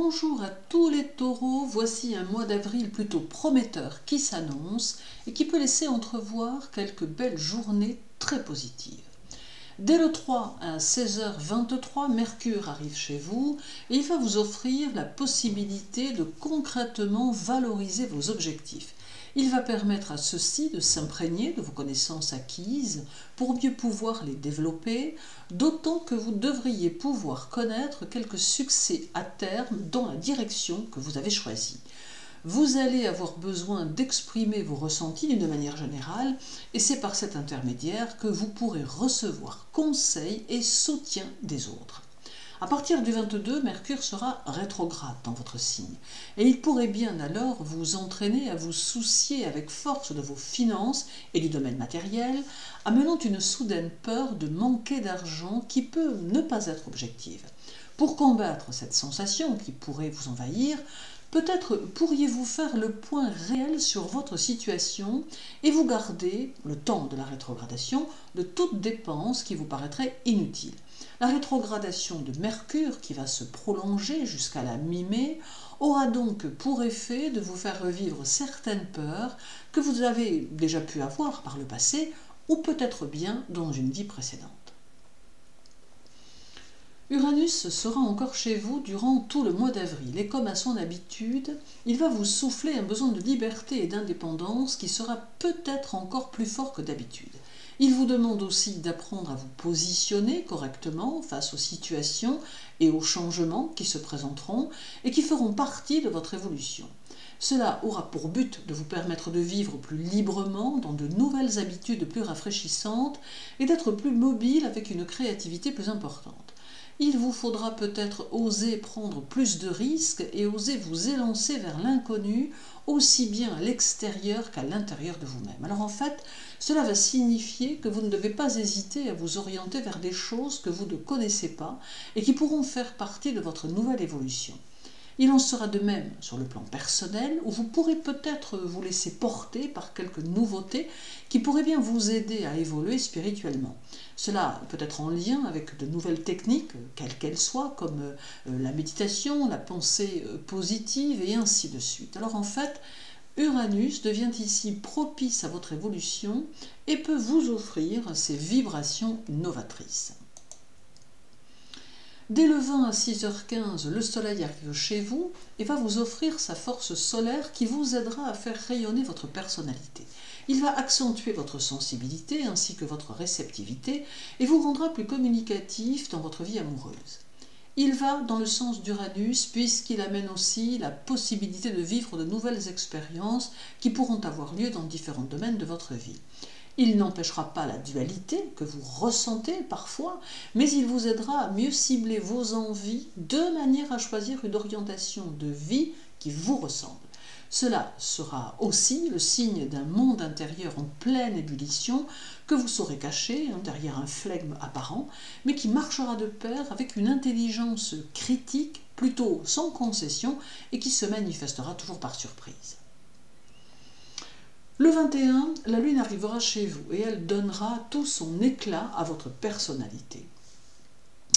Bonjour à tous les taureaux, voici un mois d'avril plutôt prometteur qui s'annonce et qui peut laisser entrevoir quelques belles journées très positives. Dès le 3 à 16h23, Mercure arrive chez vous et il va vous offrir la possibilité de concrètement valoriser vos objectifs. Il va permettre à ceux-ci de s'imprégner de vos connaissances acquises pour mieux pouvoir les développer, d'autant que vous devriez pouvoir connaître quelques succès à terme dans la direction que vous avez choisie. Vous allez avoir besoin d'exprimer vos ressentis d'une manière générale et c'est par cet intermédiaire que vous pourrez recevoir conseils et soutien des autres. À partir du 22, Mercure sera rétrograde dans votre signe et il pourrait bien alors vous entraîner à vous soucier avec force de vos finances et du domaine matériel, amenant une soudaine peur de manquer d'argent qui peut ne pas être objective. Pour combattre cette sensation qui pourrait vous envahir, peut-être pourriez-vous faire le point réel sur votre situation et vous garder, le temps de la rétrogradation, de toute dépense qui vous paraîtrait inutile. La rétrogradation de Mercure, qui va se prolonger jusqu'à la mi-mai, aura donc pour effet de vous faire revivre certaines peurs que vous avez déjà pu avoir par le passé ou peut-être bien dans une vie précédente. Uranus sera encore chez vous durant tout le mois d'avril et comme à son habitude, il va vous souffler un besoin de liberté et d'indépendance qui sera peut-être encore plus fort que d'habitude. Il vous demande aussi d'apprendre à vous positionner correctement face aux situations et aux changements qui se présenteront et qui feront partie de votre évolution. Cela aura pour but de vous permettre de vivre plus librement dans de nouvelles habitudes plus rafraîchissantes et d'être plus mobile avec une créativité plus importante. Il vous faudra peut-être oser prendre plus de risques et oser vous élancer vers l'inconnu, aussi bien à l'extérieur qu'à l'intérieur de vous-même. Alors en fait, cela va signifier que vous ne devez pas hésiter à vous orienter vers des choses que vous ne connaissez pas et qui pourront faire partie de votre nouvelle évolution. Il en sera de même sur le plan personnel, où vous pourrez peut-être vous laisser porter par quelques nouveautés qui pourraient bien vous aider à évoluer spirituellement. Cela peut être en lien avec de nouvelles techniques, quelles qu'elles soient, comme la méditation, la pensée positive et ainsi de suite. Alors en fait, Uranus devient ici propice à votre évolution et peut vous offrir ces vibrations novatrices. Dès le 20 à 6h15, le soleil arrive chez vous et va vous offrir sa force solaire qui vous aidera à faire rayonner votre personnalité. Il va accentuer votre sensibilité ainsi que votre réceptivité et vous rendra plus communicatif dans votre vie amoureuse. Il va dans le sens d'Uranus puisqu'il amène aussi la possibilité de vivre de nouvelles expériences qui pourront avoir lieu dans différents domaines de votre vie. Il n'empêchera pas la dualité que vous ressentez parfois, mais il vous aidera à mieux cibler vos envies de manière à choisir une orientation de vie qui vous ressemble. Cela sera aussi le signe d'un monde intérieur en pleine ébullition que vous saurez cacher derrière un flegme apparent, mais qui marchera de pair avec une intelligence critique plutôt sans concession et qui se manifestera toujours par surprise. Le 21, la Lune arrivera chez vous et elle donnera tout son éclat à votre personnalité.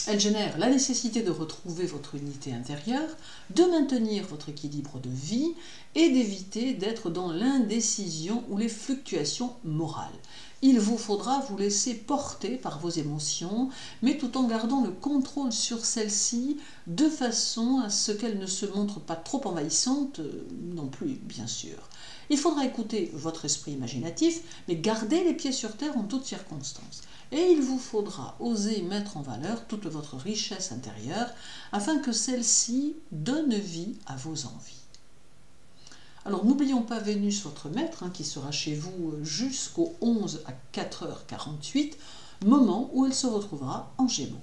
Elle génère la nécessité de retrouver votre unité intérieure, de maintenir votre équilibre de vie et d'éviter d'être dans l'indécision ou les fluctuations morales. Il vous faudra vous laisser porter par vos émotions, mais tout en gardant le contrôle sur celles-ci de façon à ce qu'elles ne se montrent pas trop envahissantes non plus, bien sûr. Il faudra écouter votre esprit imaginatif, mais garder les pieds sur terre en toutes circonstances. Et il vous faudra oser mettre en valeur toute votre richesse intérieure afin que celle-ci donne vie à vos envies. Alors n'oublions pas Vénus, votre maître, qui sera chez vous jusqu'au 11 à 4h48, moment où elle se retrouvera en Gémeaux.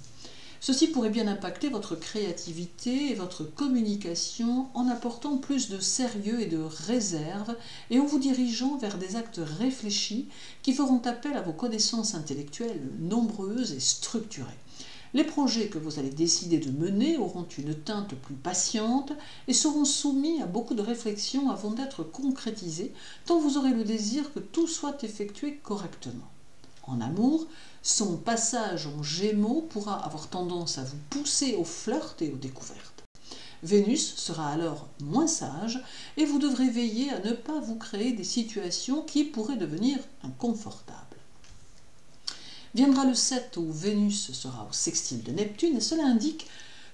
Ceci pourrait bien impacter votre créativité et votre communication en apportant plus de sérieux et de réserve et en vous dirigeant vers des actes réfléchis qui feront appel à vos connaissances intellectuelles nombreuses et structurées. Les projets que vous allez décider de mener auront une teinte plus patiente et seront soumis à beaucoup de réflexion avant d'être concrétisés, tant vous aurez le désir que tout soit effectué correctement. En amour, son passage en Gémeaux pourra avoir tendance à vous pousser au flirt et aux découvertes. Vénus sera alors moins sage et vous devrez veiller à ne pas vous créer des situations qui pourraient devenir inconfortables. Viendra le 7 où Vénus sera au sextile de Neptune et cela indique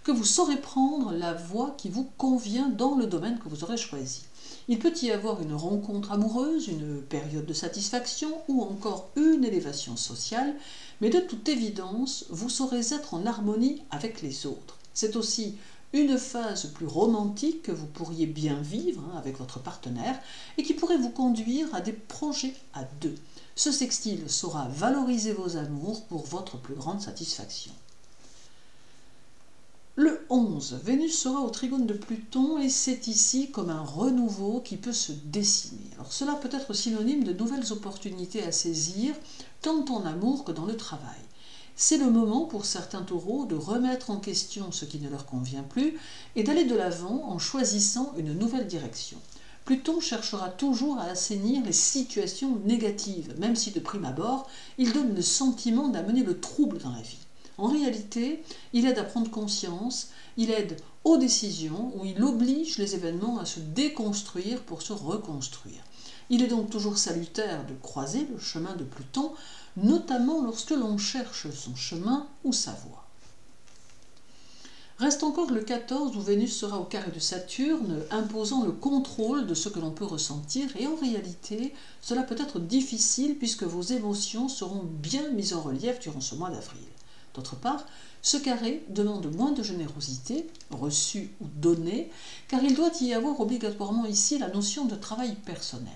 que vous saurez prendre la voie qui vous convient dans le domaine que vous aurez choisi. Il peut y avoir une rencontre amoureuse, une période de satisfaction ou encore une élévation sociale, mais de toute évidence, vous saurez être en harmonie avec les autres. C'est aussi une phase plus romantique que vous pourriez bien vivre avec votre partenaire et qui pourrait vous conduire à des projets à deux. Ce sextile saura valoriser vos amours pour votre plus grande satisfaction. Le 11, Vénus sera au trigone de Pluton et c'est ici comme un renouveau qui peut se dessiner. Alors cela peut être synonyme de nouvelles opportunités à saisir, tant en amour que dans le travail. C'est le moment pour certains taureaux de remettre en question ce qui ne leur convient plus et d'aller de l'avant en choisissant une nouvelle direction. Pluton cherchera toujours à assainir les situations négatives, même si de prime abord, il donne le sentiment d'amener le trouble dans la vie. En réalité, il aide à prendre conscience, il aide aux décisions ou il oblige les événements à se déconstruire pour se reconstruire. Il est donc toujours salutaire de croiser le chemin de Pluton, notamment lorsque l'on cherche son chemin ou sa voie. Reste encore le 14 où Vénus sera au carré de Saturne, imposant le contrôle de ce que l'on peut ressentir et en réalité, cela peut être difficile puisque vos émotions seront bien mises en relief durant ce mois d'avril. D'autre part, ce carré demande moins de générosité, reçue ou donnée, car il doit y avoir obligatoirement ici la notion de travail personnel.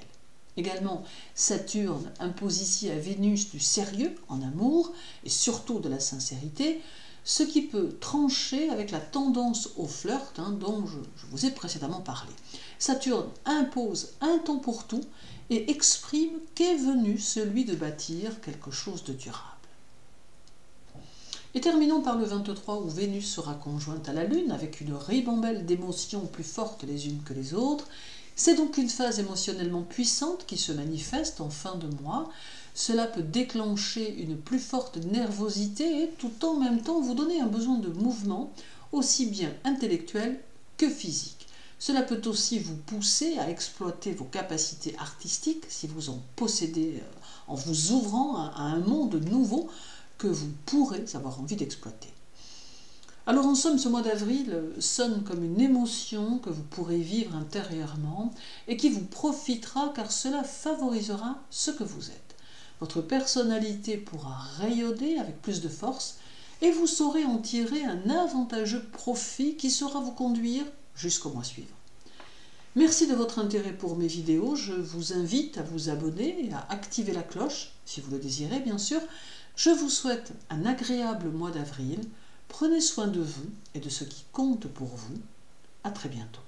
Également, Saturne impose ici à Vénus du sérieux en amour et surtout de la sincérité, ce qui peut trancher avec la tendance au flirt dont je vous ai précédemment parlé. Saturne impose un temps pour tout et exprime qu'est venu celui de bâtir quelque chose de durable. Et terminons par le 23 où Vénus sera conjointe à la Lune avec une ribambelle d'émotions plus fortes les unes que les autres. C'est donc une phase émotionnellement puissante qui se manifeste en fin de mois. Cela peut déclencher une plus forte nervosité et tout en même temps vous donner un besoin de mouvement aussi bien intellectuel que physique. Cela peut aussi vous pousser à exploiter vos capacités artistiques si vous en possédez en vous ouvrant à un monde nouveau que vous pourrez avoir envie d'exploiter. Alors en somme, ce mois d'avril sonne comme une émotion que vous pourrez vivre intérieurement et qui vous profitera car cela favorisera ce que vous êtes. Votre personnalité pourra rayonner avec plus de force et vous saurez en tirer un avantageux profit qui saura vous conduire jusqu'au mois suivant. Merci de votre intérêt pour mes vidéos. Je vous invite à vous abonner et à activer la cloche, si vous le désirez bien sûr. Je vous souhaite un agréable mois d'avril. Prenez soin de vous et de ce qui compte pour vous. À très bientôt.